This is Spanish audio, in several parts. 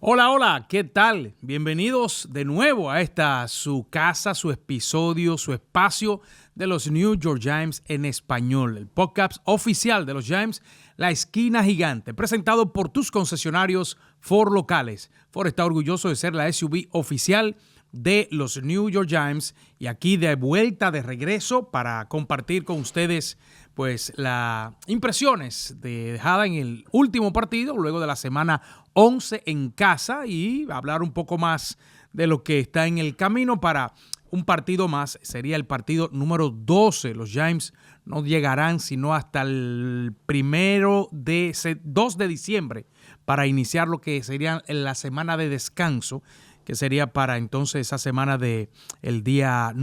Hola, hola, ¿qué tal? Bienvenidos de nuevo a esta su casa, su episodio, su espacio de los New York Giants en español, el podcast oficial de los Giants, La Esquina Gigante, presentado por tus concesionarios Ford locales. Ford está orgulloso de ser la SUV oficial de los New York Giants y aquí de vuelta, de regreso para compartir con ustedes pues las impresiones dejada en el último partido, luego de la semana 11 en casa y hablar un poco más de lo que está en el camino para un partido más. Sería el partido número 12. Los Giants no llegarán sino hasta el 2 de diciembre para iniciar lo que sería la semana de descanso, que sería para entonces esa semana de el día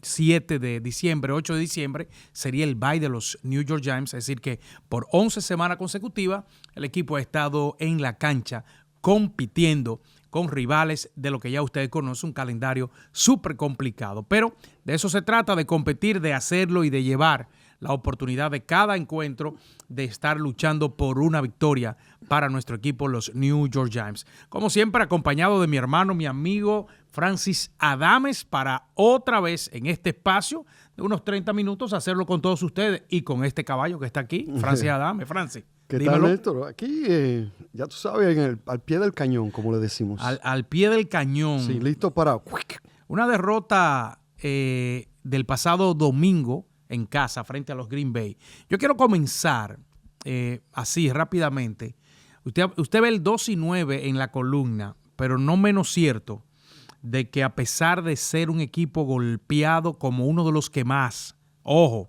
7 de diciembre, 8 de diciembre, sería el bye de los New York Giants, es decir que por 11 semanas consecutivas el equipo ha estado en la cancha compitiendo con rivales de lo que ya ustedes conocen, un calendario súper complicado, pero de eso se trata, de competir, de hacerlo y de llevar la oportunidad de cada encuentro de estar luchando por una victoria para nuestro equipo, los New York Giants. Como siempre, acompañado de mi hermano, mi amigo Francis Adames, para otra vez en este espacio de unos 30 minutos hacerlo con todos ustedes y con este caballo que está aquí, Francis Adames. Francis, ¿qué dímelo. tal, Néstor? Aquí, ya tú sabes, al pie del cañón, como le decimos. Al pie del cañón. Sí, listo para... Una derrota del pasado domingo en casa frente a los Green Bay. Yo quiero comenzar así rápidamente. Usted ve el 2-9 en la columna, pero no menos cierto de que a pesar de ser un equipo golpeado como uno de los que más, ojo,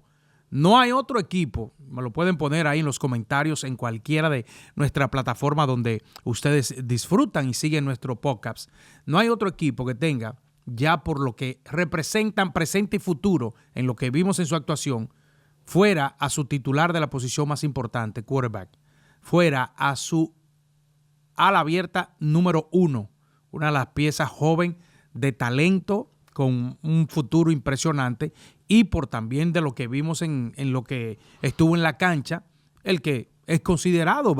no hay otro equipo, me lo pueden poner ahí en los comentarios en cualquiera de nuestra plataforma donde ustedes disfrutan y siguen nuestro podcast, no hay otro equipo que tenga, ya por lo que representan presente y futuro en lo que vimos en su actuación, fuera a su titular de la posición más importante, quarterback, fuera a su ala abierta número 1, una de las piezas joven de talento con un futuro impresionante y por también de lo que vimos en lo que estuvo en la cancha, el que es considerado,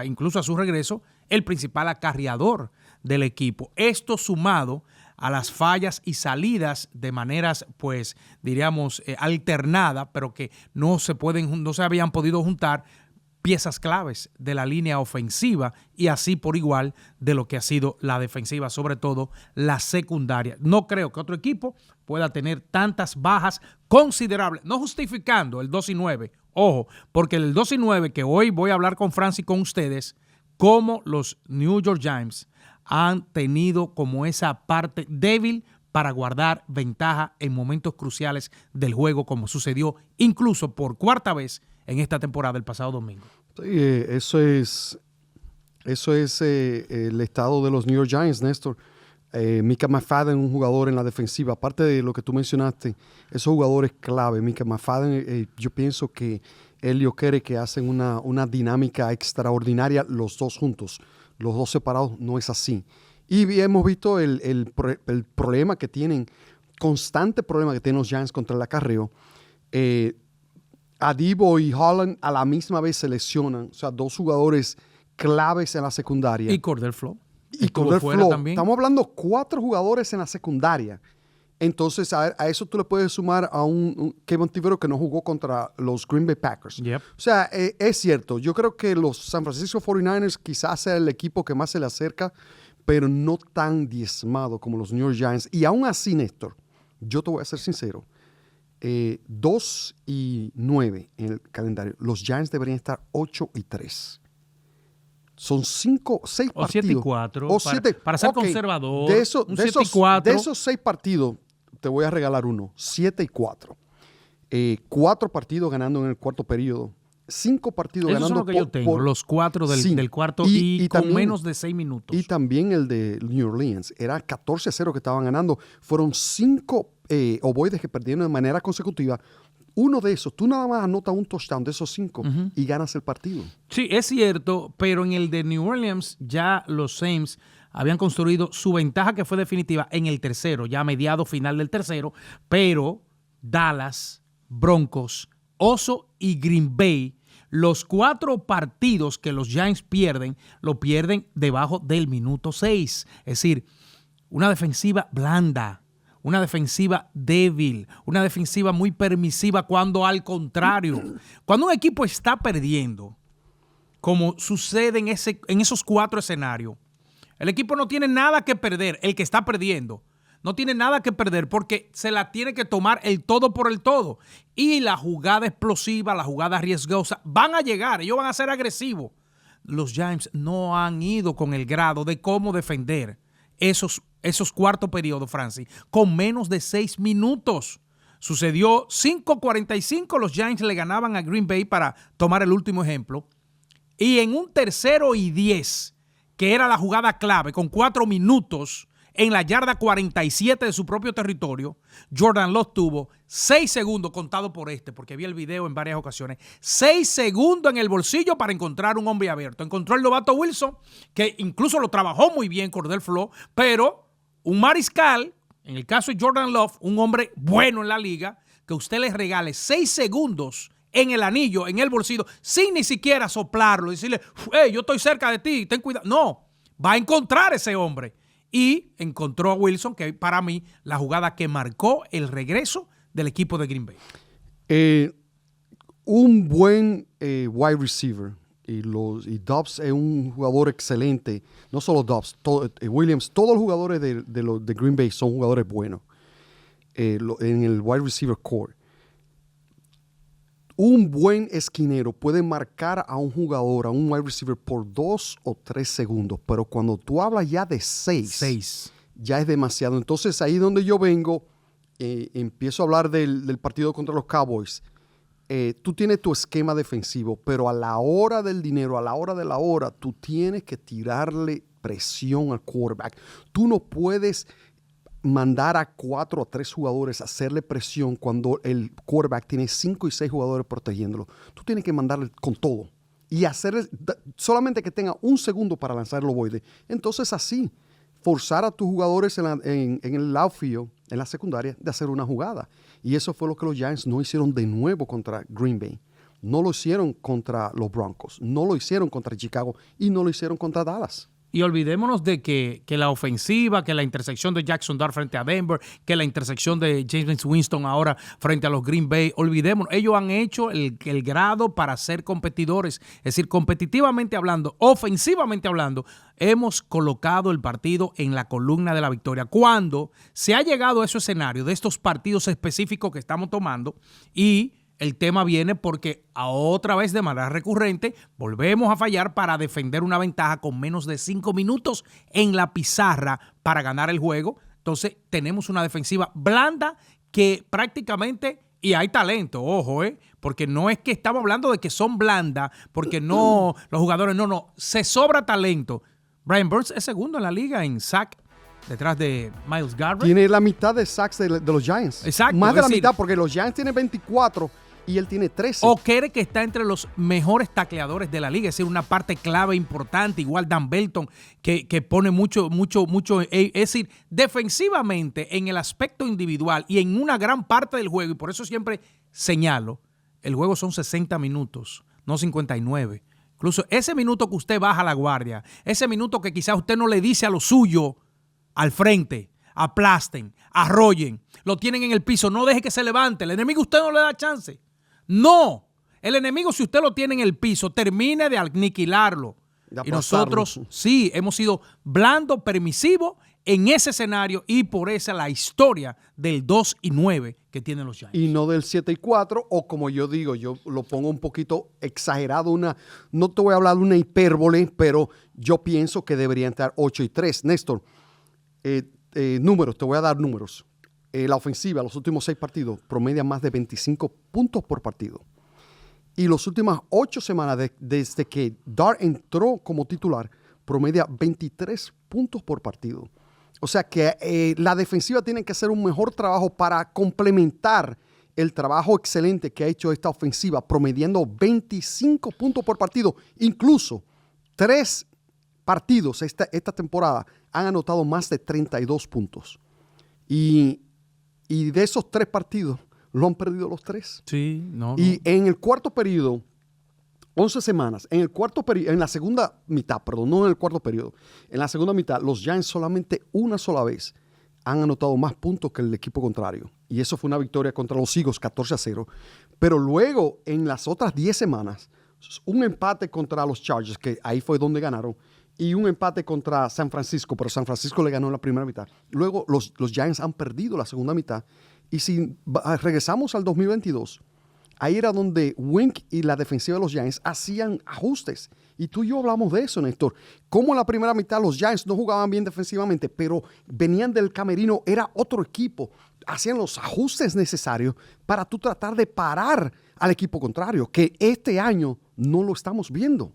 incluso a su regreso, el principal acarreador del equipo. Esto sumado a las fallas y salidas de maneras, pues, diríamos, alternadas, pero que no se habían podido juntar piezas claves de la línea ofensiva y así por igual de lo que ha sido la defensiva, sobre todo la secundaria. No creo que otro equipo pueda tener tantas bajas considerables, no justificando el 2-9, ojo, porque el 2-9 que hoy voy a hablar con Francis y con ustedes, como los New York Giants han tenido como esa parte débil para guardar ventaja en momentos cruciales del juego, como sucedió incluso por cuarta vez en esta temporada el pasado domingo. Sí, eso es el estado de los New York Giants, Néstor. Micah McFadden, un jugador en la defensiva, aparte de lo que tú mencionaste, esos jugadores clave. Micah McFadden, yo pienso que él y Okere que hacen una dinámica extraordinaria los dos juntos. Los dos separados no es así. Y hemos visto el problema que tienen, constante problema que tienen los Giants contra el acarreo. Adibo y Holland a la misma vez se lesionan. O sea, dos jugadores claves en la secundaria. Y Cordell Flow. Y Cordell Flow. Estamos hablando 4 jugadores en la secundaria. Entonces, a eso tú le puedes sumar a un Kevin Tivero que no jugó contra los Green Bay Packers. Yep. O sea, es cierto. Yo creo que los San Francisco 49ers quizás sea el equipo que más se le acerca, pero no tan diezmado como los New York Giants. Y aún así, Néstor, yo te voy a ser sincero. 2-9 en el calendario. Los Giants deberían estar 8-3. Son 6 partidos. O 7-4. Para ser conservador. De esos 6 partidos, te voy a regalar uno. 7-4. 4 partidos ganando en el cuarto periodo. 5 partidos Esos ganando. Son lo que yo tengo, los 4 del cuarto y con también, menos de 6 minutos. Y también el de New Orleans. Era 14-0 que estaban ganando. Fueron 5 ovoides que perdieron de manera consecutiva. Uno de esos, tú nada más anotas un touchdown de esos 5 y ganas el partido. Sí, es cierto, pero en el de New Orleans ya los Saints habían construido su ventaja que fue definitiva en el tercero, ya a mediado final del tercero, pero Dallas, Broncos, Oso y Green Bay Los 4 partidos que los Giants pierden, lo pierden debajo del minuto 6. Es decir, una defensiva blanda, una defensiva débil, una defensiva muy permisiva cuando al contrario, cuando un equipo está perdiendo, como sucede en esos 4 escenarios, el equipo no tiene nada que perder, el que está perdiendo. No tiene nada que perder porque se la tiene que tomar el todo por el todo. Y la jugada explosiva, la jugada riesgosa, van a llegar, ellos van a ser agresivos. Los Giants no han ido con el grado de cómo defender esos cuartos periodos, Francis, con menos de 6 minutos. Sucedió 5:45, los Giants le ganaban a Green Bay para tomar el último ejemplo. Y en un 3rd y 10, que era la jugada clave, con 4 minutos, en la yarda 47 de su propio territorio, Jordan Love tuvo 6 segundos contado por porque vi el video en varias ocasiones, 6 segundos en el bolsillo para encontrar un hombre abierto. Encontró el novato Wilson, que incluso lo trabajó muy bien, Cordell Flott, pero un mariscal, en el caso de Jordan Love, un hombre bueno en la liga, que usted le regale 6 segundos en el anillo, en el bolsillo, sin ni siquiera soplarlo, decirle, hey, yo estoy cerca de ti, ten cuidado. No, va a encontrar ese hombre. Y encontró a Wilson, que para mí la jugada que marcó el regreso del equipo de Green Bay. Un buen wide receiver y Dobbs es un jugador excelente. No solo Dobbs, Williams, todos los jugadores de Green Bay son jugadores buenos en el wide receiver core. Un buen esquinero puede marcar a un jugador, a un wide receiver, por 2 o 3 segundos. Pero cuando tú hablas ya de 6, ya es demasiado. Entonces, ahí donde yo vengo, empiezo a hablar del partido contra los Cowboys. Tú tienes tu esquema defensivo, pero a la hora del dinero, a la hora de la hora, tú tienes que tirarle presión al quarterback. Tú no puedes mandar a 4 o 3 jugadores a hacerle presión cuando el quarterback tiene 5 y 6 jugadores protegiéndolo. Tú tienes que mandarle con todo y hacerle solamente que tenga 1 segundo para lanzar el ovoide. Entonces así, forzar a tus jugadores en el outfield, en la secundaria, de hacer una jugada. Y eso fue lo que los Giants no hicieron de nuevo contra Green Bay. No lo hicieron contra los Broncos, no lo hicieron contra Chicago y no lo hicieron contra Dallas. Y olvidémonos de que la ofensiva, que la intersección de Jackson Dart frente a Denver, que la intersección de James Winston ahora frente a los Green Bay, olvidémonos, ellos han hecho el grado para ser competidores. Es decir, competitivamente hablando, ofensivamente hablando, hemos colocado el partido en la columna de la victoria. Cuando se ha llegado a ese escenario de estos partidos específicos que estamos tomando y el tema viene porque a otra vez de manera recurrente volvemos a fallar para defender una ventaja con menos de 5 minutos en la pizarra para ganar el juego. Entonces tenemos una defensiva blanda que prácticamente, y hay talento, ojo, porque no es que estamos hablando de que son blandas, porque no, los jugadores, no, se sobra talento. Brian Burns es segundo en la liga en sack, detrás de Myles Garrett. Tiene la mitad de sacks de los Giants. Exacto. Más de la mitad, porque los Giants tienen 24 y él tiene 13. O'Kerry, que está entre los mejores tacleadores de la liga, es decir, una parte clave importante, igual Dan Belton, que pone mucho, es decir, defensivamente, en el aspecto individual y en una gran parte del juego, y por eso siempre señalo, el juego son 60 minutos, no 59. Incluso ese minuto que usted baja la guardia, ese minuto que quizás usted no le dice a lo suyo al frente, aplasten, arrollen, lo tienen en el piso, no deje que se levante, el enemigo usted no le da chance. No, el enemigo, si usted lo tiene en el piso, termine de aniquilarlo. Y nosotros sí hemos sido blando, permisivo en ese escenario y por esa la historia del 2-9 que tienen los Giants. Y no del 7-4, o como yo digo, yo lo pongo un poquito exagerado, no te voy a hablar de una hipérbole, pero yo pienso que deberían estar 8-3. Néstor, números, te voy a dar números. La ofensiva, los últimos 6 partidos, promedia más de 25 puntos por partido. Y las últimas 8 semanas, desde que Dart entró como titular, promedia 23 puntos por partido. O sea que la defensiva tiene que hacer un mejor trabajo para complementar el trabajo excelente que ha hecho esta ofensiva, promediando 25 puntos por partido. Incluso 3 partidos esta temporada han anotado más de 32 puntos. Y de esos 3 partidos, lo han perdido los 3. Sí, no. Y en el cuarto periodo, 11 semanas. En la segunda mitad, perdón, no en el cuarto periodo. En la segunda mitad, los Giants solamente una sola vez han anotado más puntos que el equipo contrario. Y eso fue una victoria contra los Eagles, 14-0. Pero luego, en las otras 10 semanas, un empate contra los Chargers, que ahí fue donde ganaron, y un empate contra San Francisco, pero San Francisco le ganó en la primera mitad. Luego, los Giants han perdido la segunda mitad. Y si regresamos al 2022, ahí era donde Wink y la defensiva de los Giants hacían ajustes. Y tú y yo hablamos de eso, Néstor. Como en la primera mitad los Giants no jugaban bien defensivamente, pero venían del camerino, era otro equipo. Hacían los ajustes necesarios para tú tratar de parar al equipo contrario, que este año no lo estamos viendo.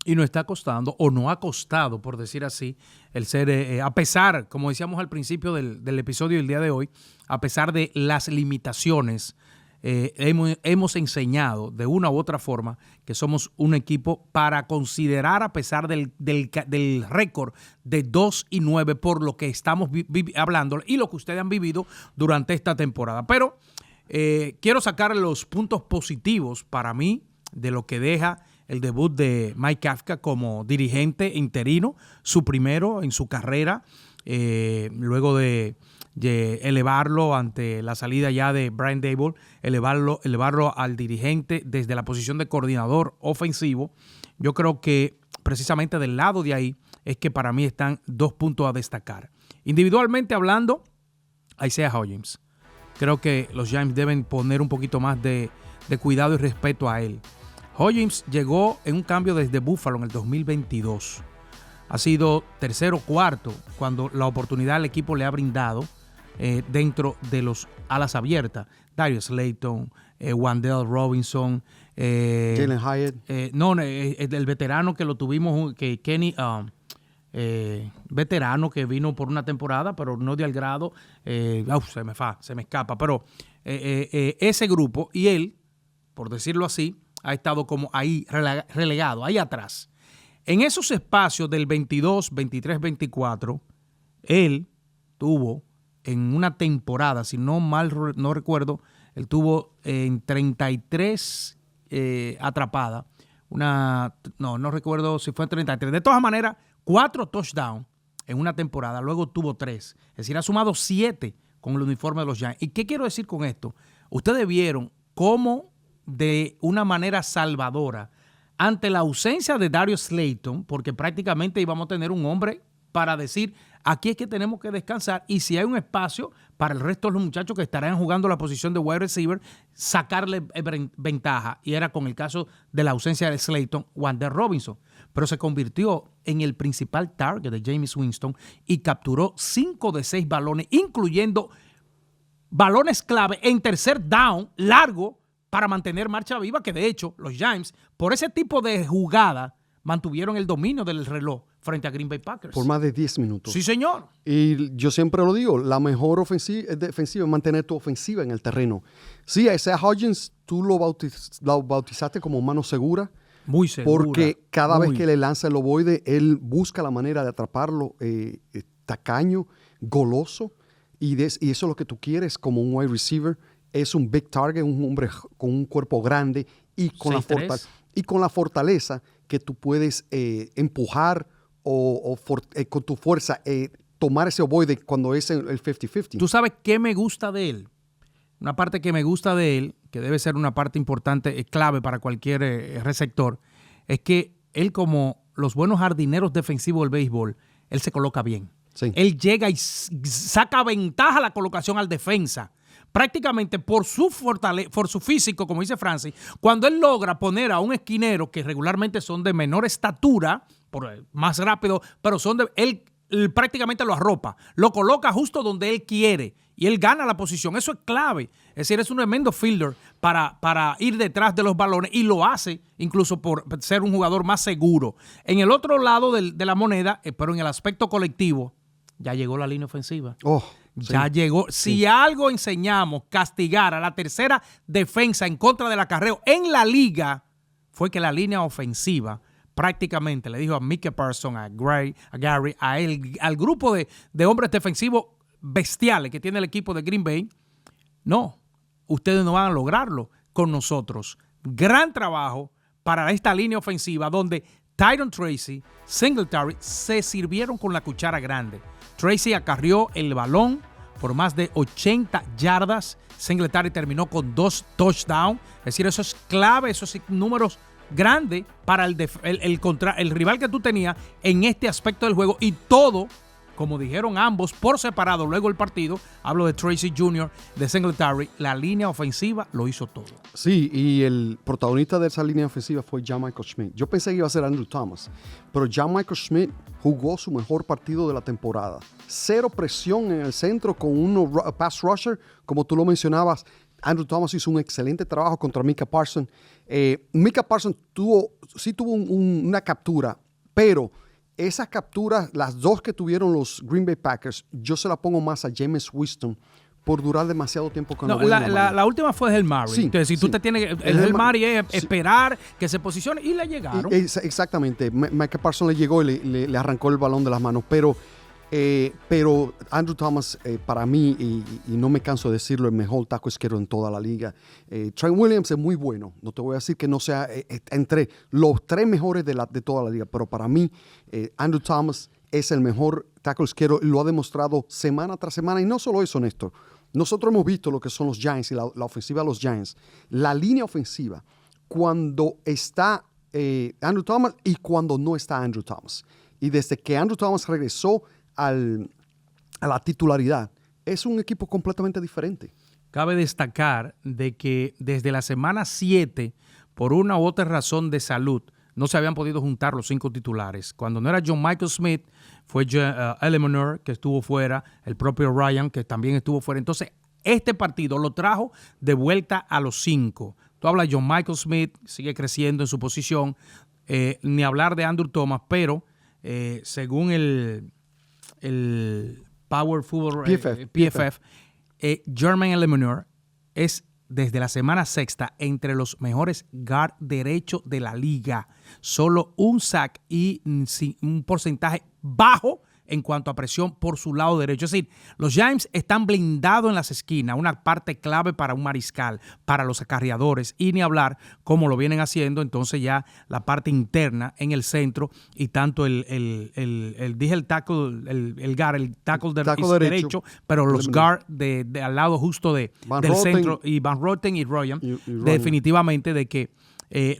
Y no está costando, o no ha costado, por decir así, el ser, a pesar, como decíamos al principio del episodio del día de hoy, a pesar de las limitaciones, hemos enseñado de una u otra forma que somos un equipo para considerar, a pesar del récord de 2-9 por lo que estamos hablando y lo que ustedes han vivido durante esta temporada. Pero quiero sacar los puntos positivos para mí de lo que deja el debut de Mike Kafka como dirigente interino, su primero en su carrera, luego de elevarlo ante la salida ya de Brian Daboll, elevarlo al dirigente desde la posición de coordinador ofensivo. Yo creo que precisamente del lado de ahí es que para mí están 2 puntos a destacar. Individualmente hablando, Isaiah Hodgins. Creo que los Giants deben poner un poquito más de cuidado y respeto a él. Hodgins llegó en un cambio desde Buffalo en el 2022. Ha sido tercero o cuarto cuando la oportunidad al equipo le ha brindado dentro de los alas abiertas. Darius Slayton, Wan'Dale Robinson. Jalen Hyatt. El veterano que lo tuvimos, que Kenny, veterano que vino por una temporada, pero no dio al grado. Se me escapa. Pero ese grupo y él, por decirlo así, ha estado como ahí relegado, ahí atrás. En esos espacios del 22, 23, 24, él tuvo en una temporada, si no mal no recuerdo, él tuvo en 33 atrapadas. No recuerdo si fue en 33. De todas maneras, 4 touchdowns en una temporada, luego tuvo 3. Es decir, ha sumado 7 con el uniforme de los Giants. ¿Y qué quiero decir con esto? Ustedes vieron cómo de una manera salvadora, ante la ausencia de Darius Slayton, porque prácticamente íbamos a tener un hombre para decir, aquí es que tenemos que descansar, y si hay un espacio para el resto de los muchachos que estarán jugando la posición de wide receiver, sacarle ventaja. Y era con el caso de la ausencia de Slayton, Wan'Dale Robinson. Pero se convirtió en el principal target de Jameis Winston y capturó 5 de 6 balones, incluyendo balones clave en tercer down, largo, para mantener marcha viva, que de hecho los Giants, por ese tipo de jugada, mantuvieron el dominio del reloj frente a Green Bay Packers. Por más de 10 minutos. Sí, señor. Y yo siempre lo digo, la mejor defensiva es mantener tu ofensiva en el terreno. Sí, a Isaiah Hodgins tú lo bautizaste como mano segura. Muy segura. Porque cada vez que le lanza el ovoide, él busca la manera de atraparlo, tacaño, goloso. Y eso es lo que tú quieres como un wide receiver. Es un big target, un hombre con un cuerpo grande y con la fortaleza que tú puedes empujar o con tu fuerza tomar ese ovoide cuando es el 50-50. ¿Tú sabes qué me gusta de él? Una parte que me gusta de él, que debe ser una parte importante, clave para cualquier receptor, es que él, como los buenos jardineros defensivos del béisbol, él se coloca bien. Sí. Él llega y saca ventaja la colocación al defensa. Prácticamente por su físico, como dice Francis, cuando él logra poner a un esquinero que regularmente son de menor estatura, más rápido, pero él prácticamente lo arropa, lo coloca justo donde él quiere y él gana la posición. Eso es clave. Es decir, es un tremendo fielder para ir detrás de los balones y lo hace incluso por ser un jugador más seguro. En el otro lado de la moneda, pero en el aspecto colectivo, ya llegó la línea ofensiva. Ya llegó. Si algo enseñamos, castigar a la tercera defensa en contra del acarreo en la liga, fue que la línea ofensiva prácticamente le dijo a Micah Parsons, a Gary, al grupo de hombres defensivos bestiales que tiene el equipo de Green Bay, no, ustedes no van a lograrlo con nosotros. Gran trabajo para esta línea ofensiva donde Tyron Tracy, Singletary se sirvieron con la cuchara grande. Tracy acarrió el balón por más de 80 yardas. Singletary terminó con 2 touchdowns. Es decir, eso es clave, esos números grandes para el rival que tú tenías en este aspecto del juego. Y todo, como dijeron ambos por separado luego del partido, hablo de Tracy Jr., de Singletary, la línea ofensiva lo hizo todo. Sí, y el protagonista de esa línea ofensiva fue John Michael Schmidt. Yo pensé que iba a ser Andrew Thomas, pero John Michael Schmidt jugó su mejor partido de la temporada. 0 presión en el centro con un pass rusher, como tú lo mencionabas. Andrew Thomas hizo un excelente trabajo contra Micah Parsons. Micah Parsons tuvo una captura, pero esas capturas, las 2 que tuvieron los Green Bay Packers, yo se la pongo más a Jameis Winston por durar demasiado tiempo con la última fue el Murray. Sí, entonces, si tú te tienes el Murray es esperar que se posicione y le llegaron. Exactamente. Micah Parsons le llegó y le arrancó el balón de las manos, pero Andrew Thomas, para mí, y no me canso de decirlo, el mejor tackle izquierdo en toda la liga. Trent Williams es muy bueno. No te voy a decir que no sea entre los 3 mejores de toda la liga, pero para mí, Andrew Thomas es el mejor tackle izquierdo y lo ha demostrado semana tras semana. Y no solo eso, Néstor. Nosotros hemos visto lo que son los Giants y la ofensiva de los Giants. La línea ofensiva, cuando está Andrew Thomas y cuando no está Andrew Thomas. Y desde que Andrew Thomas regresó a la titularidad, es un equipo completamente diferente. Cabe destacar de que desde la semana 7, por una u otra razón de salud, no se habían podido juntar los 5 titulares. Cuando no era John Michael Smith, fue Eleanor, que estuvo fuera, el propio Ryan, que también estuvo fuera. Entonces, este partido lo trajo de vuelta a los 5. Tú hablas de John Michael Smith, sigue creciendo en su posición, ni hablar de Andrew Thomas, pero según el Power Football PFF, Jermaine Eleanor es desde la semana 6 entre los mejores guard derecho de la liga. Solo un sack y un porcentaje bajo en cuanto a presión por su lado derecho. Es decir, los Giants están blindados en las esquinas, una parte clave para un mariscal, para los acarreadores, y ni hablar como lo vienen haciendo, entonces ya la parte interna en el centro y tanto el tackle derecho, pero los guard de al lado justo del centro, y Van Roten y Ryan, definitivamente de que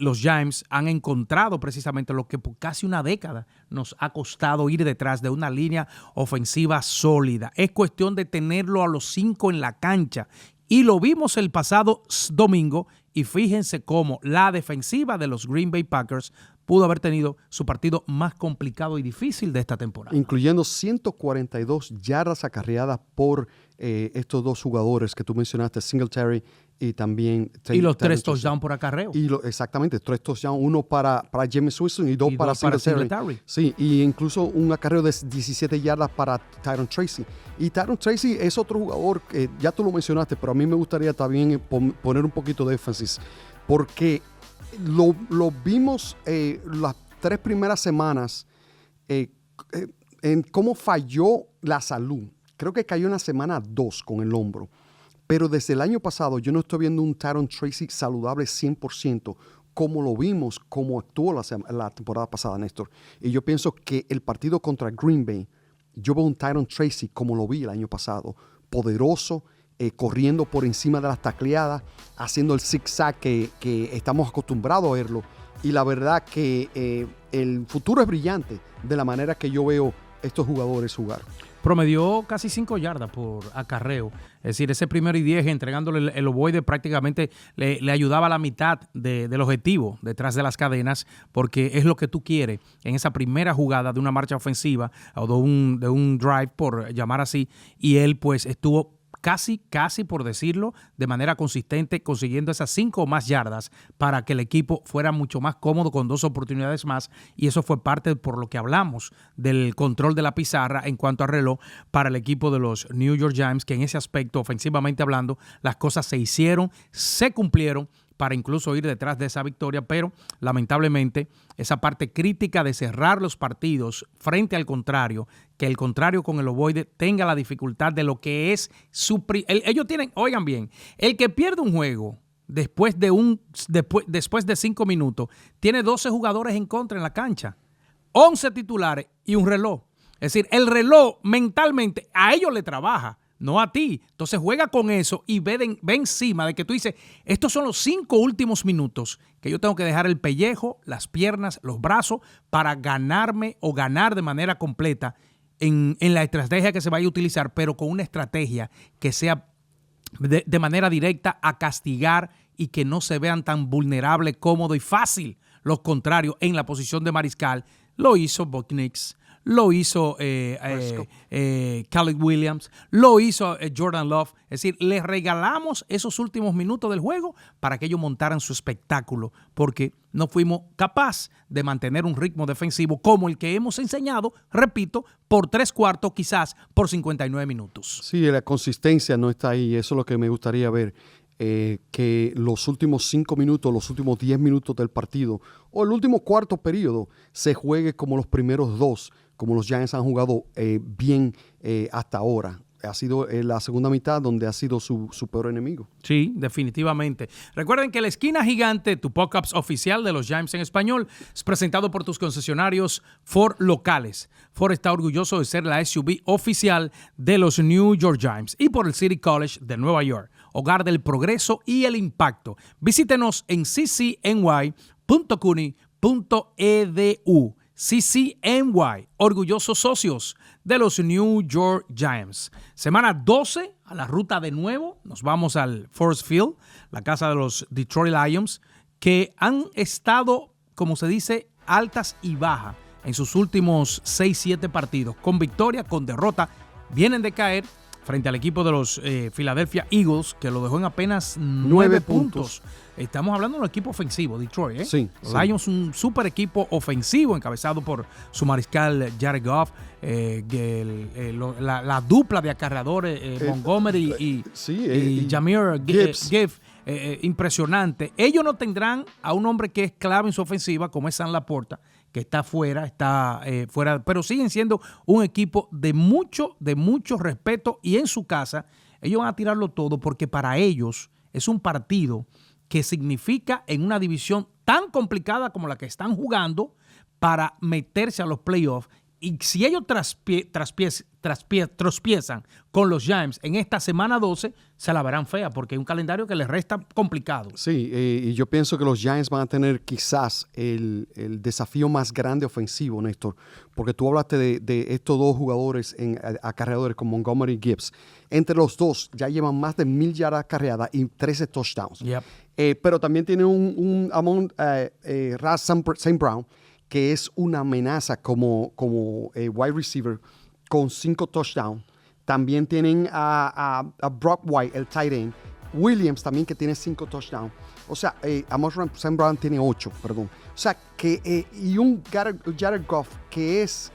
los Giants han encontrado precisamente lo que por casi una década nos ha costado ir detrás de una línea ofensiva sólida. Es cuestión de tenerlo a los 5 en la cancha. Y lo vimos el pasado domingo, y fíjense cómo la defensiva de los Green Bay Packers pudo haber tenido su partido más complicado y difícil de esta temporada. Incluyendo 142 yardas acarreadas por estos 2 jugadores que tú mencionaste, Singletary y también... Y los 3 touchdowns por acarreo. Exactamente, 3 touchdowns, 1 para Jameis Winston y 2 para Singletary. Sí, y incluso un acarreo de 17 yardas para Tyron Tracy. Y Tyron Tracy es otro jugador que ya tú lo mencionaste, pero a mí me gustaría también poner un poquito de énfasis, porque lo vimos las 3 primeras semanas en cómo falló la salud. Creo que cayó en la semana 2 con el hombro. Pero desde el año pasado yo no estoy viendo un Tyron Tracy saludable 100%, como lo vimos, como actuó la temporada pasada, Néstor. Y yo pienso que el partido contra Green Bay, yo veo un Tyron Tracy como lo vi el año pasado, poderoso, corriendo por encima de las tacleadas, haciendo el zigzag que estamos acostumbrados a verlo. Y la verdad que el futuro es brillante de la manera que yo veo estos jugadores jugar. Promedió casi 5 yardas por acarreo. Es decir, ese 1º y 10 entregándole el ovoide prácticamente le ayudaba a la mitad del objetivo detrás de las cadenas, porque es lo que tú quieres en esa primera jugada de una marcha ofensiva o de un drive, por llamar así, y él pues estuvo casi por decirlo, de manera consistente, consiguiendo esas 5 o más yardas para que el equipo fuera mucho más cómodo con 2 oportunidades más, y eso fue parte por lo que hablamos del control de la pizarra en cuanto a reloj para el equipo de los New York Giants, que en ese aspecto, ofensivamente hablando, las cosas se hicieron, se cumplieron para incluso ir detrás de esa victoria, pero lamentablemente esa parte crítica de cerrar los partidos frente al contrario, que el contrario con el ovoide tenga la dificultad de lo que es ellos tienen, oigan bien, el que pierde un juego después de 5 minutos, tiene 12 jugadores en contra en la cancha, 11 titulares y un reloj. Es decir, el reloj mentalmente a ellos le trabaja, no a ti. Entonces juega con eso y ve encima de que tú dices, estos son los 5 últimos minutos que yo tengo que dejar el pellejo, las piernas, los brazos para ganarme o ganar de manera completa en la estrategia que se vaya a utilizar, pero con una estrategia que sea de manera directa a castigar y que no se vean tan vulnerables, cómodo y fácil los contrarios en la posición de mariscal. Lo hizo Bo Nix, lo hizo Caleb Williams, lo hizo Jordan Love. Es decir, les regalamos esos últimos minutos del juego para que ellos montaran su espectáculo, porque no fuimos capaces de mantener un ritmo defensivo como el que hemos enseñado, repito, por 3/4, quizás por 59 minutos. Sí, la consistencia no está ahí. Eso es lo que me gustaría ver. Que los últimos 5 minutos, los últimos 10 minutos del partido o el último cuarto periodo se juegue como los primeros 2, como los Giants han jugado bien hasta ahora. Ha sido la segunda mitad donde ha sido su peor enemigo. Sí, definitivamente. Recuerden que la esquina gigante, tu podcast oficial de los Giants en español, es presentado por tus concesionarios Ford locales. Ford está orgulloso de ser la SUV oficial de los New York Giants y por el City College de Nueva York, hogar del progreso y el impacto. Visítenos en ccny.cuny.edu. CCNY, orgullosos socios de los New York Giants. Semana 12, a la ruta de nuevo, nos vamos al Forest Field, la casa de los Detroit Lions, que han estado, como se dice, altas y bajas en sus últimos 6-7 partidos, con victoria, con derrota. Vienen de caer frente al equipo de los Philadelphia Eagles, que lo dejó en apenas 9 puntos. Estamos hablando de un equipo ofensivo, Detroit, ¿eh? Sí. Lions, un super equipo ofensivo encabezado por su mariscal Jared Goff, la dupla de acarreadores Montgomery y Jahmyr Gibbs. Impresionante. Ellos no tendrán a un hombre que es clave en su ofensiva, como es Sam Laporta, que está fuera, pero siguen siendo un equipo de mucho respeto, y en su casa ellos van a tirarlo todo porque para ellos es un partido que significa en una división tan complicada como la que están jugando para meterse a los playoffs. Y si ellos tropiezan con los Giants en esta semana 12, se la verán fea porque es un calendario que les resta complicado. Sí, y yo pienso que los Giants van a tener quizás el desafío más grande ofensivo, Néstor, porque tú hablaste de estos dos jugadores acarreadores con Montgomery y Gibbs. Entre los dos ya llevan más de 1,000 yardas acarreadas y 13 touchdowns. Yep. Pero también tiene un Ras St. Brown, que es una amenaza como wide receiver con 5 touchdowns. También tienen a Brock White, el tight end. Williams también, que tiene 5 touchdowns. O sea, Amon-Ra St. Brown tiene 8, perdón. O sea, y un Jared Goff que es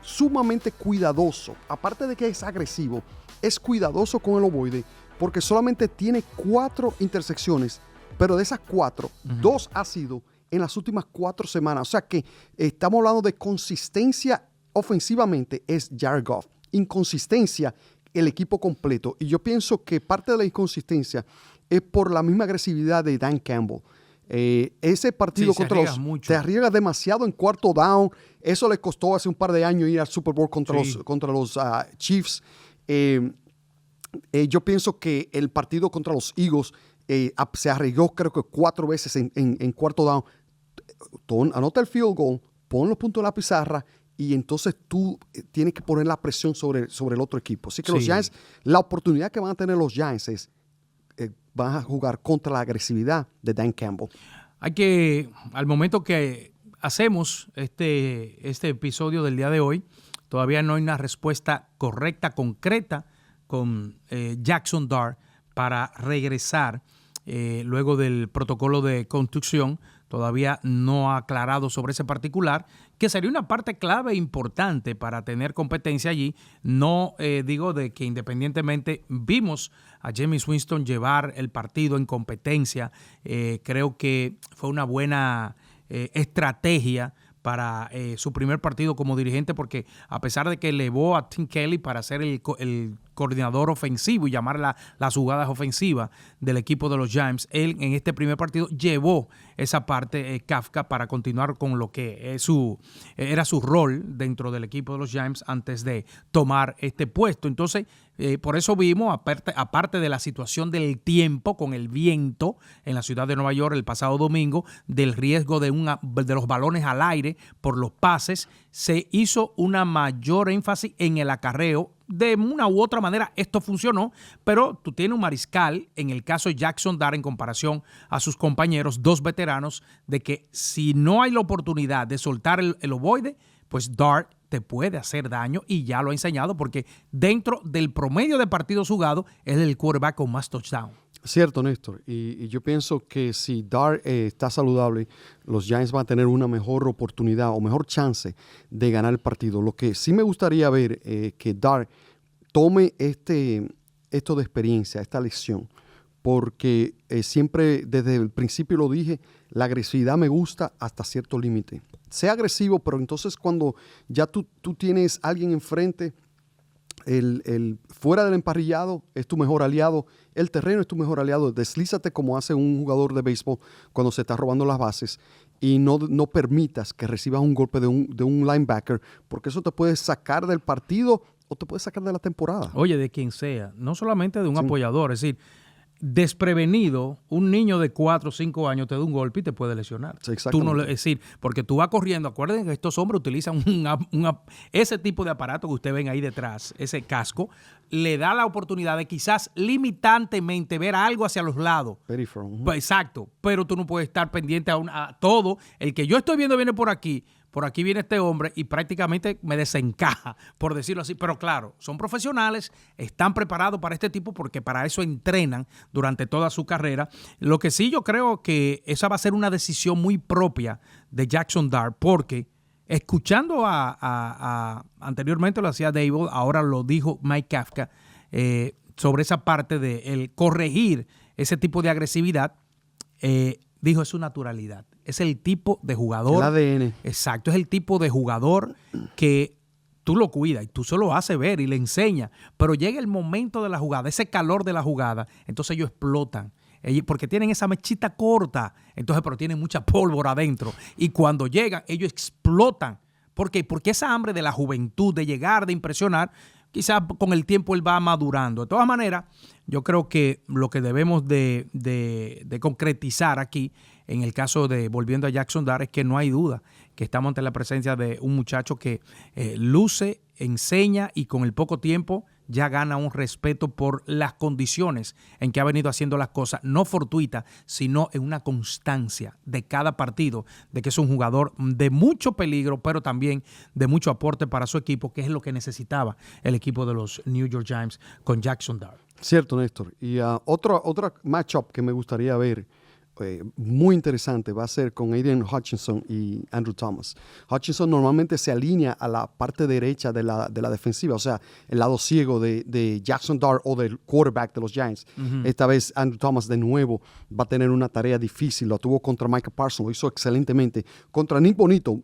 sumamente cuidadoso. Aparte de que es agresivo, es cuidadoso con el ovoide porque solamente tiene 4 intersecciones, pero de esas 4, 2 ha sido en las últimas 4 semanas. O sea que estamos hablando de consistencia ofensivamente, es Jared Goff. Inconsistencia, el equipo completo. Y yo pienso que parte de la inconsistencia es por la misma agresividad de Dan Campbell. Ese partido contra los... Te arriesgas demasiado en cuarto down. Eso le costó hace un par de años ir al Super Bowl contra los Chiefs. Yo pienso que el partido contra los Eagles se arriesgó creo que 4 veces en cuarto down. Anota el field goal, pon los puntos en la pizarra y entonces tú tienes que poner la presión sobre el otro equipo. Así que los Giants, la oportunidad que van a tener los Giants es van a jugar contra la agresividad de Dan Campbell. Hay que, al momento que hacemos este episodio del día de hoy, todavía no hay una respuesta correcta, concreta con Jackson Dart para regresar luego del protocolo de contusión. Todavía no ha aclarado sobre ese particular, que sería una parte clave e importante para tener competencia allí. No digo de que independientemente vimos a Jameis Winston llevar el partido en competencia. Creo que fue una buena estrategia para su primer partido como dirigente, porque a pesar de que elevó a Tim Kelly para ser el coordinador ofensivo y llamar las jugadas ofensivas del equipo de los Giants. Él en este primer partido llevó esa parte Kafka para continuar con lo que era su rol dentro del equipo de los Giants antes de tomar este puesto. Entonces, por eso vimos, aparte de la situación del tiempo con el viento en la ciudad de Nueva York el pasado domingo, del riesgo de los balones al aire por los pases, se hizo una mayor énfasis en el acarreo. De una u otra manera esto funcionó, pero tú tienes un mariscal, en el caso de Jackson Dart, en comparación a sus compañeros, 2 veteranos, de que si no hay la oportunidad de soltar el ovoide, pues Dart te puede hacer daño, y ya lo ha enseñado, porque dentro del promedio de partidos jugados es el quarterback con más touchdown. Cierto, Néstor. Y yo pienso que si Dart está saludable, los Giants van a tener una mejor oportunidad o mejor chance de ganar el partido. Lo que sí me gustaría ver que Dart tome esto de experiencia, esta lección, porque siempre desde el principio lo dije, la agresividad me gusta hasta cierto límite. Sea agresivo, pero entonces cuando ya tú tienes a alguien enfrente, el fuera del emparrillado es tu mejor aliado, el terreno es tu mejor aliado. Deslízate como hace un jugador de béisbol cuando se está robando las bases, y no permitas que recibas un golpe de un linebacker, porque eso te puede sacar del partido o te puede sacar de la temporada. Oye, de quien sea, no solamente de un apoyador, es decir, desprevenido, un niño de 4 o 5 años te da un golpe y te puede lesionar. Sí, exactamente. Es decir, porque tú vas corriendo. Acuérdense que estos hombres utilizan ese tipo de aparato que ustedes ven ahí detrás, ese casco, le da la oportunidad de quizás limitantemente ver algo hacia los lados. Peripheral. Pues, exacto, pero tú no puedes estar pendiente a todo. El que yo estoy viendo viene por aquí viene este hombre y prácticamente me desencaja, por decirlo así. Pero claro, son profesionales, están preparados para este tipo, porque para eso entrenan durante toda su carrera. Lo que sí yo creo que esa va a ser una decisión muy propia de Jackson Dart, porque escuchando anteriormente lo hacía David, ahora lo dijo Mike Kafka, sobre esa parte de el corregir ese tipo de agresividad, dijo, es su naturalidad. Es el tipo de jugador. El ADN. Exacto, es el tipo de jugador que tú lo cuidas y tú se lo haces ver y le enseñas, pero llega el momento de la jugada, ese calor de la jugada, entonces ellos explotan. Porque tienen esa mechita corta, entonces, pero tienen mucha pólvora adentro. Y cuando llegan, ellos explotan. ¿Por qué? Porque esa hambre de la juventud, de llegar, de impresionar, quizás con el tiempo él va madurando. De todas maneras, yo creo que lo que debemos de concretizar aquí, en el caso de, volviendo a Jackson Dart, es que no hay duda que estamos ante la presencia de un muchacho que luce, enseña y con el poco tiempo ya gana un respeto por las condiciones en que ha venido haciendo las cosas, no fortuita, sino en una constancia de cada partido, de que es un jugador de mucho peligro, pero también de mucho aporte para su equipo, que es lo que necesitaba el equipo de los New York Giants con Jackson Dart. Cierto, Néstor. Y otra matchup que me gustaría ver, muy interesante, va a ser con Aiden Hutchinson y Andrew Thomas. Hutchinson normalmente se alinea a la parte derecha de la defensiva, o sea, el lado ciego de Jackson Dart o del quarterback de los Giants. Uh-huh. Esta vez Andrew Thomas de nuevo va a tener una tarea difícil. Lo tuvo contra Micah Parsons, lo hizo excelentemente. Contra Nick Bonito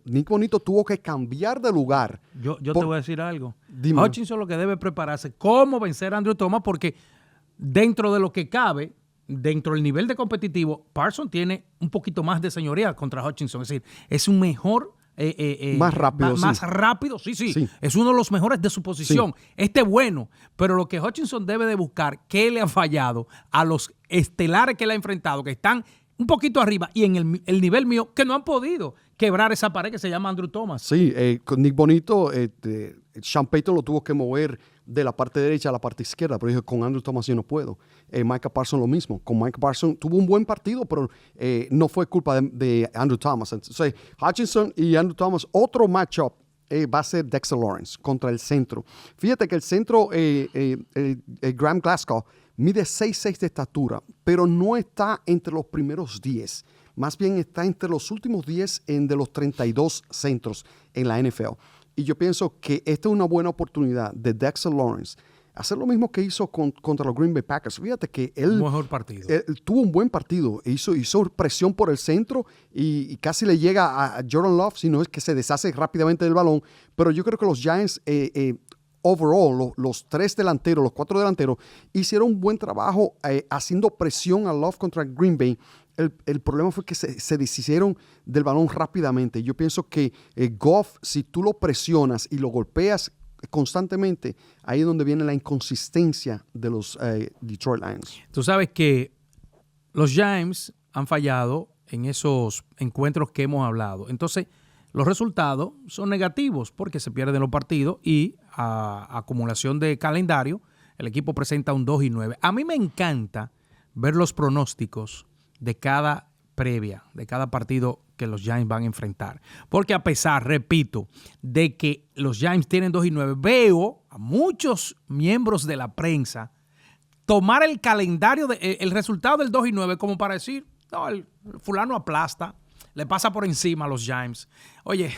tuvo que cambiar de lugar. Yo te voy a decir algo. Dime. Hutchinson lo que debe prepararse, cómo vencer a Andrew Thomas, porque dentro de lo que cabe, dentro del nivel de competitivo, Parsons tiene un poquito más de señoría contra Hutchinson. Es decir, es un mejor... más rápido. Más rápido, sí. Es uno de los mejores de su posición. Sí. Bueno, pero lo que Hutchinson debe de buscar, ¿qué le ha fallado a los estelares que le ha enfrentado, que están un poquito arriba y en el nivel mío, que no han podido quebrar esa pared que se llama Andrew Thomas? Sí, con Nick Bonito, Sean Payton lo tuvo que mover de la parte derecha a la parte izquierda, pero dijo, con Andrew Thomas yo no puedo. Micah Parsons lo mismo. Con Micah Parsons tuvo un buen partido, pero no fue culpa de Andrew Thomas. Entonces, Hutchinson y Andrew Thomas, otro matchup va a ser Dexter Lawrence contra el centro. Fíjate que el centro, Graham Glasgow, mide 6'6" de estatura, pero no está entre los primeros 10. Más bien está entre los últimos 10 de los 32 centros en la NFL. Y yo pienso que esta es una buena oportunidad de Dexter Lawrence hacer lo mismo que hizo contra los Green Bay Packers. Fíjate que él tuvo un buen partido, hizo presión por el centro y casi le llega a Jordan Love, sino es que se deshace rápidamente del balón. Pero yo creo que los Giants overall, los 3 delanteros, los 4 delanteros, hicieron un buen trabajo haciendo presión a Love contra Green Bay. El problema fue que se deshicieron del balón rápidamente. Yo pienso que Goff, si tú lo presionas y lo golpeas constantemente, ahí es donde viene la inconsistencia de los Detroit Lions. Tú sabes que los Giants han fallado en esos encuentros que hemos hablado. Entonces, los resultados son negativos porque se pierden los partidos y a acumulación de calendario, el equipo presenta un 2-9. A mí me encanta ver los pronósticos de cada previa, de cada partido que los Giants van a enfrentar. Porque a pesar, repito, de que los Giants tienen 2-9, veo a muchos miembros de la prensa tomar el calendario, el resultado del 2-9 como para decir, no, el fulano aplasta, le pasa por encima a los Giants. Oye,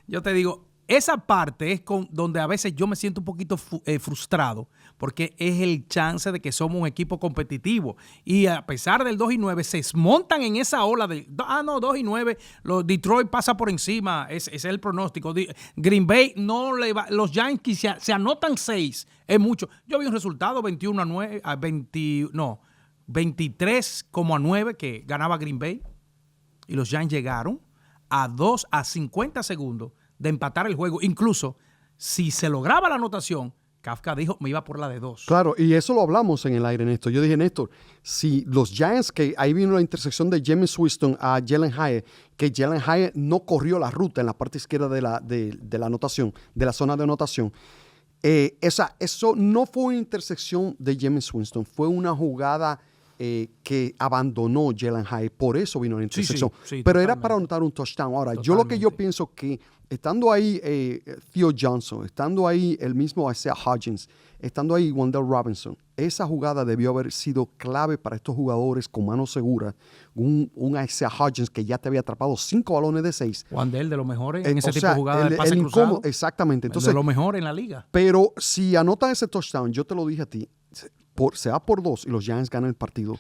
yo te digo, esa parte es donde a veces yo me siento un poquito frustrado, porque es el chance de que somos un equipo competitivo. Y a pesar del 2-9, se montan en esa ola de, 2-9, los Detroit pasa por encima, ese es el pronóstico. Green Bay no le va, los Giants se anotan 6, es mucho. Yo vi un resultado 23,9 que ganaba Green Bay, y los Giants llegaron a 50 segundos de empatar el juego. Incluso, si se lograba la anotación, Kafka dijo, me iba por la de 2. Claro, y eso lo hablamos en el aire, Néstor. Yo dije, Néstor, si los Giants, que ahí vino la intersección de Jameis Winston a Jalen Hyatt, que Jalen Hyatt no corrió la ruta en la parte izquierda de la anotación, de la zona de anotación. Eso no fue una intersección de Jameis Winston, fue una jugada que abandonó Jalen Hyatt, por eso vino la intersección. Sí, pero era para anotar un touchdown. Ahora, Totalmente. yo pienso que estando ahí Theo Johnson, estando ahí el mismo Isaiah Hodgins, estando ahí Wan'Dale Robinson, esa jugada debió haber sido clave para estos jugadores con manos seguras. Un Isaiah Hodgins que ya te había atrapado 5 balones de 6. Wan'Dale de los mejores en ese tipo de jugada de pase cruzado. Exactamente. Entonces, de los mejores en la liga. Pero si anotan ese touchdown, yo te lo dije a ti, se va por 2 y los Giants ganan el partido.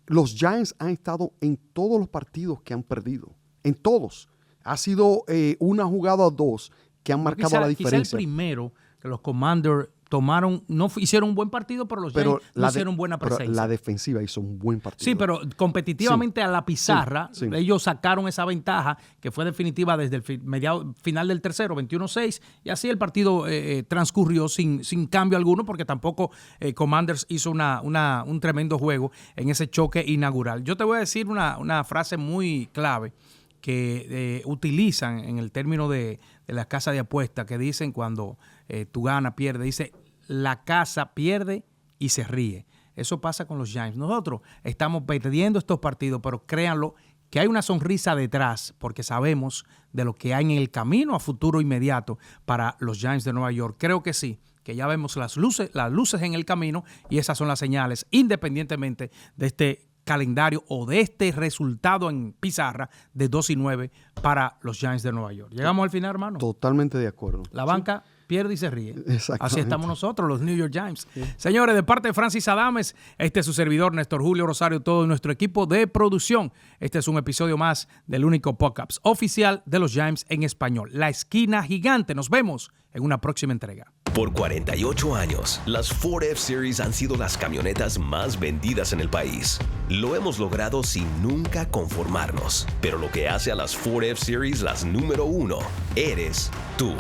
Los Giants han estado en todos los partidos que han perdido. En todos. Ha sido una jugada o 2 que han marcado la diferencia. Quizá el primero que los Commanders tomaron, hicieron un buen partido, pero los Giants no hicieron buena presencia. Pero la defensiva hizo un buen partido. Sí, pero competitivamente a la pizarra, sí. Ellos sacaron esa ventaja que fue definitiva desde el final del tercero, 21-6, y así el partido transcurrió sin cambio alguno, porque tampoco Commanders hizo un tremendo juego en ese choque inaugural. Yo te voy a decir una frase muy clave que utilizan en el término de las casas de apuestas, que dicen cuando tú ganas, pierdes, dice, la casa pierde y se ríe. Eso pasa con los Giants. Nosotros estamos perdiendo estos partidos, pero créanlo que hay una sonrisa detrás, porque sabemos de lo que hay en el camino a futuro inmediato para los Giants de Nueva York. Creo que sí, que ya vemos las luces en el camino, y esas son las señales, independientemente de este calendario o de este resultado en pizarra de 2-9 para los Giants de Nueva York. Llegamos al final, hermano. Totalmente de acuerdo. La banca pierde y se ríe. Así estamos nosotros, los New York Giants. Sí. Señores, de parte de Francis Adames, este es su servidor, Néstor Julio Rosario, todo nuestro equipo de producción. Este es un episodio más del único podcast oficial de los Giants en español, La Esquina Gigante. Nos vemos en una próxima entrega. Por 48 años, las Ford F-Series han sido las camionetas más vendidas en el país. Lo hemos logrado sin nunca conformarnos. Pero lo que hace a las Ford F-Series las número 1 eres tú.